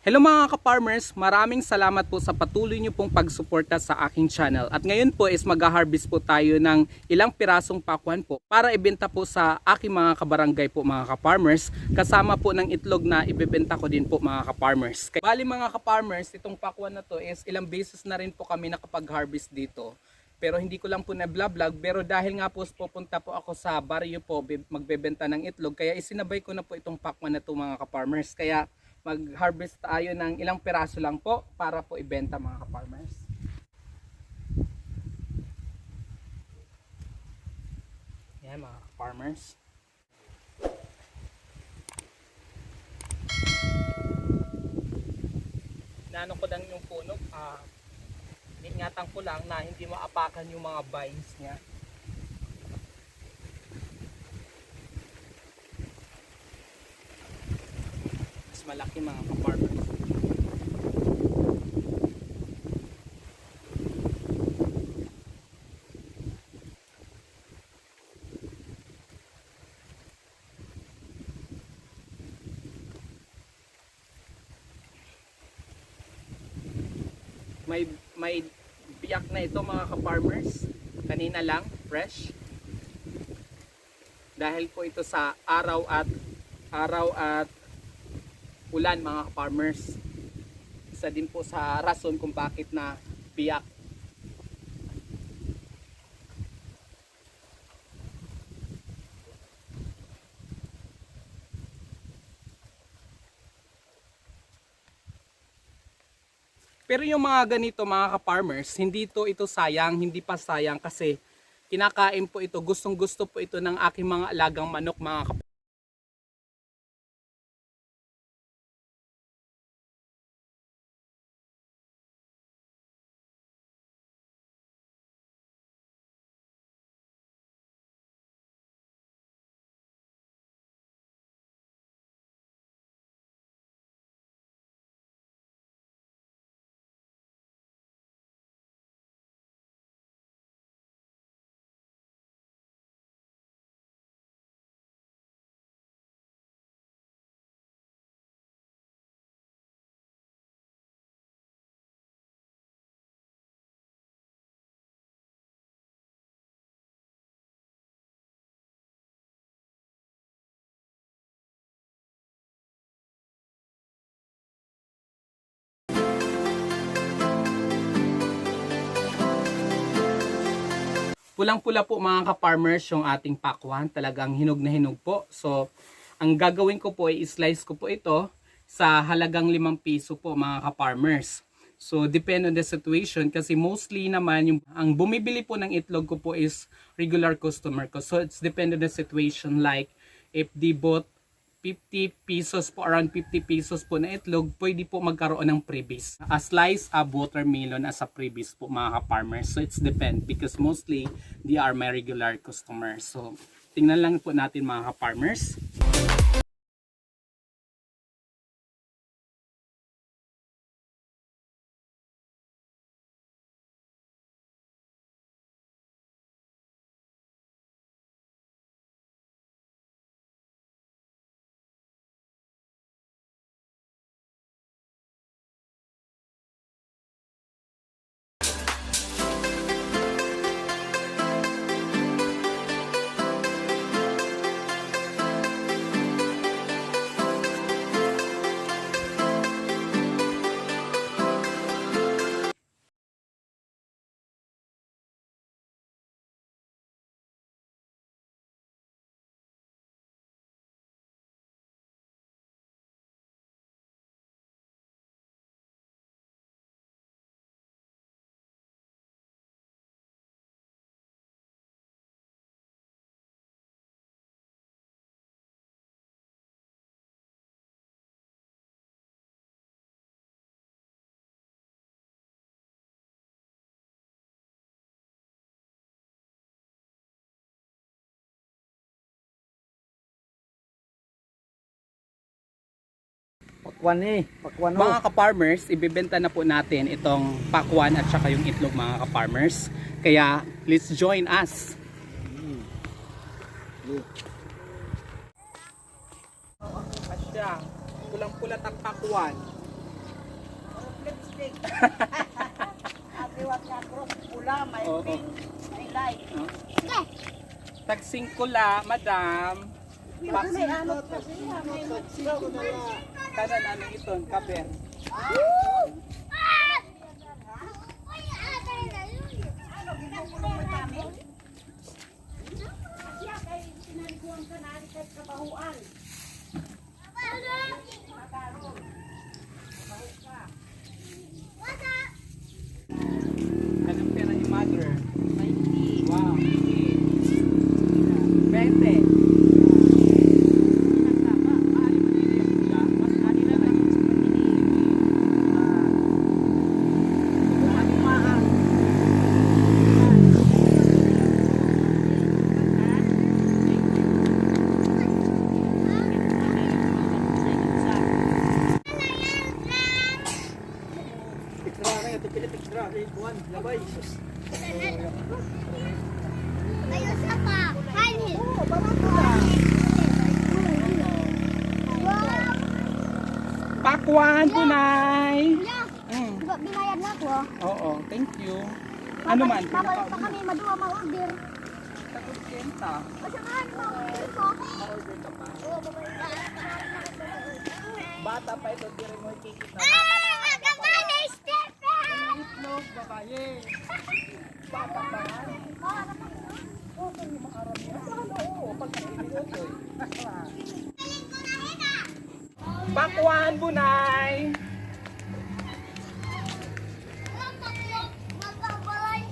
Hello mga ka-farmers, maraming salamat po sa patuloy niyo pong pagsuporta sa aking channel. At ngayon po is mag-harvest po tayo ng ilang pirasong pakwan po para ibenta po sa aking mga kabarangay po mga ka-farmers. Kasama po ng itlog na ibebenta ko din po mga ka-farmers. Bali mga ka-farmers, itong pakwan na to is ilang beses na rin po kami nakapag-harvest dito. Pero hindi ko lang po na-vlog pero dahil nga po pupunta po ako sa baryo po magbebenta ng itlog. Kaya isinabay ko na po itong pakwan na to mga ka-farmers. Kaya mag-harvest tayo ng ilang piraso lang po para po ibenta mga ka-farmers. Yan mga ka-farmers. Naano ko lang yung puno, ingatan ko lang na hindi maapakan yung mga vines niya. Mas malaki mga ka-farmers. May biyak na ito mga ka-farmers. Kanina lang, fresh. Dahil po ito sa araw at ulan mga ka-farmers. Isa din po sa rason kung bakit na biyak. Pero yung mga ganito mga ka-farmers, hindi ito sayang, hindi pa sayang kasi kinakain po ito, gustong gusto po ito ng aking mga alagang manok mga ka-farmers. Pulang-pula po mga ka-farmers yung ating pakwan, talagang hinog na hinog po. So, ang gagawin ko po ay slice ko po ito sa halagang 5 piso po mga ka-farmers. So, depend on the situation kasi mostly naman yung ang bumibili po ng itlog ko po is regular customer ko. So, it's depend on the situation like if they bought 50 pesos po, around 50 pesos po na itlog, pwede po magkaroon ng freebies. A slice of watermelon as a freebies po mga ka-farmers. So it's depend because mostly they are my regular customers. So tingnan lang po natin mga ka-farmers. Pakwan eh, pakwan oh. Mga ka-farmers, ibebenta na po natin itong pakwan at saka yung itlog mga ka-farmers. Kaya let's join us. Asya, pulang-pula takpakwan. plastic. Abiwat nga cross, pula, may Oo. pink, may light. Tag 5 la, madam. Pa, May anot pa siya, may kanan ano ito, kaber. ano, ginukulong mo namin? Siya kay sinalikuan ka na, kay kabahuan. Anong pera ni mother? 90. Wow. 20. Tama. Mas ali na lang sa Kumakumaan. Ayo siapa? Hani. Pakwan, Bunay. Ya, Mm. juga binayad na ako. Oo, thank you. Ano man? Babalik pa kami, madua ma-order. Kenta. Kasi nga, ma-order ko. Ma-order ka pa. Oo, babalik pa. Bata pa ito, di rin mo ikikita. Ah, magkabala, Stephen! Itlog, babae. Bata pa. Okay, makarami. Oo, pagkakilit ito. Pakwan, Bunay. Magkabalay.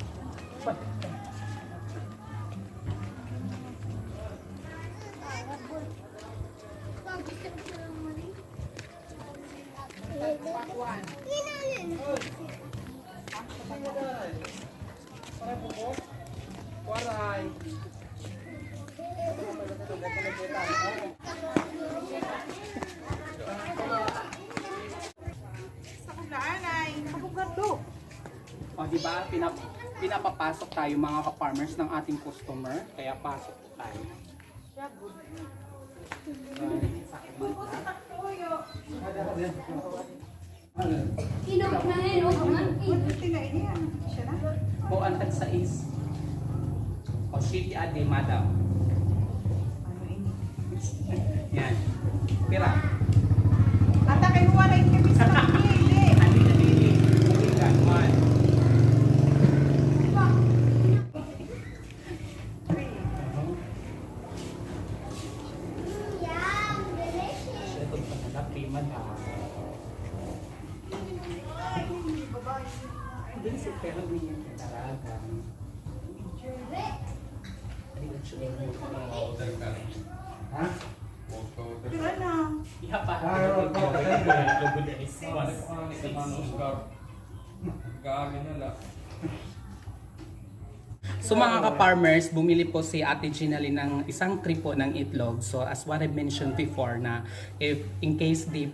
Pakwan. Para buko. Waray. O, di ba? Pinapapasok tayo mga ka-farmers ng ating customer. Kaya pasok po tayo. Inog na rin, o kaman. O, antag sa is. O, shitty ade, madam. Yan. Pira. Ata kay mo wala yung kibis na pinili. Adi na nili. Tingnan, one. Yum, delicious. Ito pa nalapi, madam. Hindi si pero ganyan sa taragan. Ha? Tira na. Iha pa. So mga ka-farmers, bumili po si Ate Ginalyn ng isang tripo ng itlog. So as what I mentioned before na if in case the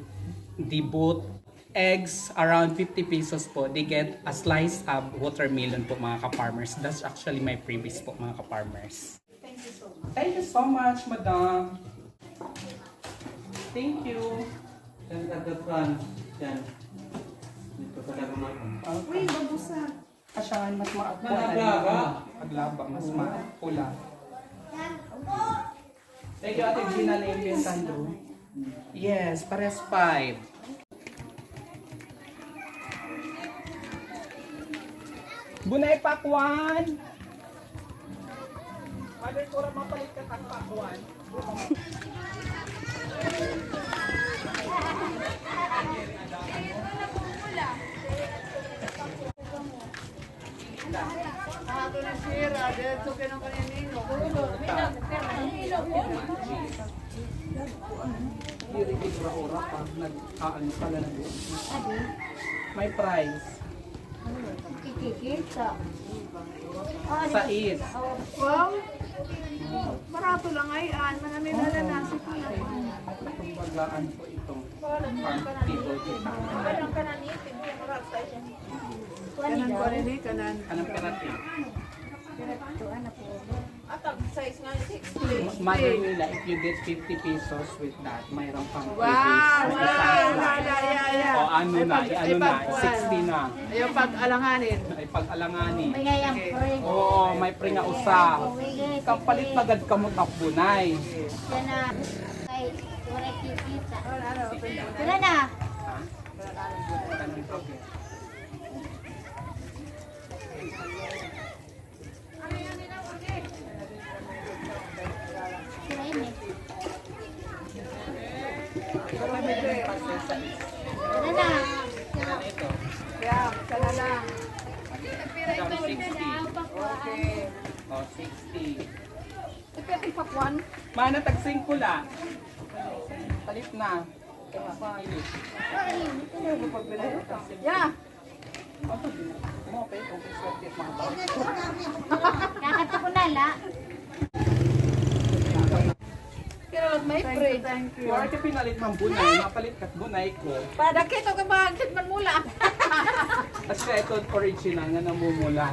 both eggs around 50 pesos po, they get a slice of watermelon po mga ka-farmers. That's actually my previous po mga ka-farmers. Thank you so much, madam. Thank you. Yan kagatan. Yan. Dito talaga mga. Uy, babusa. Asyangan mas maapula. Nalaga. Paglaba, mas maapula. Thank you, Ate Gina Lane Sandro. Yes, pares 5. Bunay pakwan! Mother ko mapalit ka tag pakwan. Ato na sira, dito ka ng kanyanino. Hindi rin ora pa. Nag-aan pala na doon. May price. Kikikita. Sais. Wow. Barato lang ay manami na nasi ko na. Itong bagaan po itong farm table kita. Anong kanani? Kanan ko rin kanan. Anong perate? Ito, ano po. Atag size nga 60. Mother Mila, if you get 50 pesos with that, mayroon pang Wow! O ano na, ano na, 60 na. Ayaw pag-alanganin. Ay pag-alanganin. May ngayang free. Oo, may pre nga usa. Kapalit pagad kamo tapbunay. Yan na. Ay, wala kikita. Wala na. Sila yun eh. Wala na. Ito, Yeah, sala lang. isang 60. Okay. O, 60. Ito pakwan. Mana tagsing ko la. Palit na. Palit. Yeah. Mo pa itong swerte mga tao. Kakato ko na la. Pero may free. Thank you. Wala ka pinalit mang bunay, mapalit kat bunay ko. Padakit o kabagsit man mula. Kasi ito original nga namumula.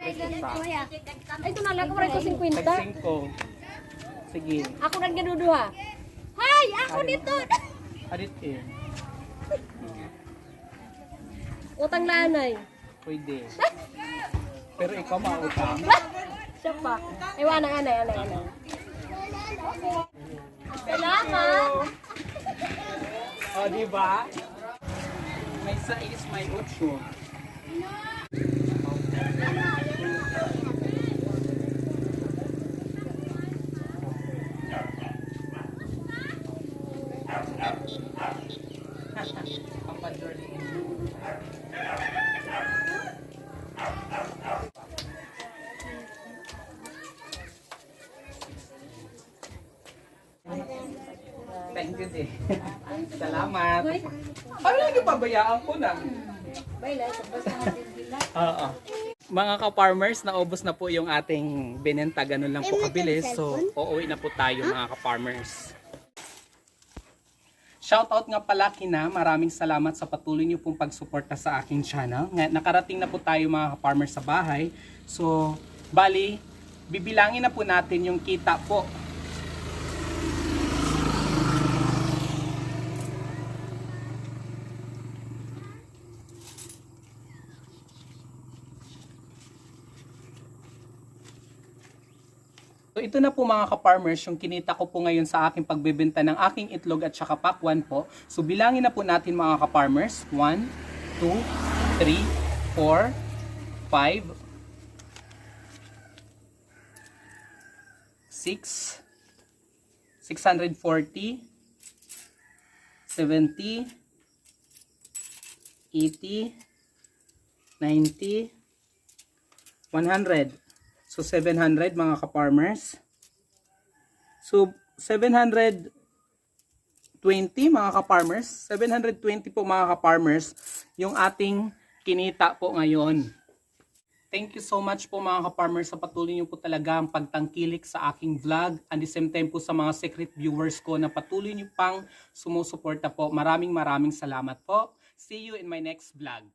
Ay, ito na lang. Ako rin ko 50. Tagsing ko. Sige. Ako rin gaduduha. Hay! Ako dito! Arit eh. Utang lanay. Pwede. Pero ikaw mautang. Siya pa. Iwan ang anay. Salamat! O, di ba? May 6, may 8. Thank you, din. Salamat. Ano lang pabayaan ko na? Oo. Mga ka-farmers, naubos na po yung ating binenta. Ganun lang po kabilis. So, uuwi na po tayo mga ka-farmers. Shoutout nga pala kina, maraming salamat sa patuloy niyo pong pagsuporta sa aking channel. Nakarating na po tayo mga ka-farmers sa bahay. So, bali, bibilangin na po natin yung kita po. So ito na po mga ka-farmers, yung kinita ko po ngayon sa aking pagbebenta ng aking itlog at saka pakwan po. So bilangin na po natin mga ka-farmers. 1, 2, 3, 4, 5, 6, 640, 70, 80, 90, 100. So, 700 mga ka-farmers. So, 720 mga ka-farmers. 720 po mga ka-farmers yung ating kinita po ngayon. Thank you so much po mga ka-farmers sa patuloy niyo po talaga ang pagtangkilik sa aking vlog. And the same time po sa mga secret viewers ko na patuloy niyo pang sumusuporta po. Maraming salamat po. See you in my next vlog.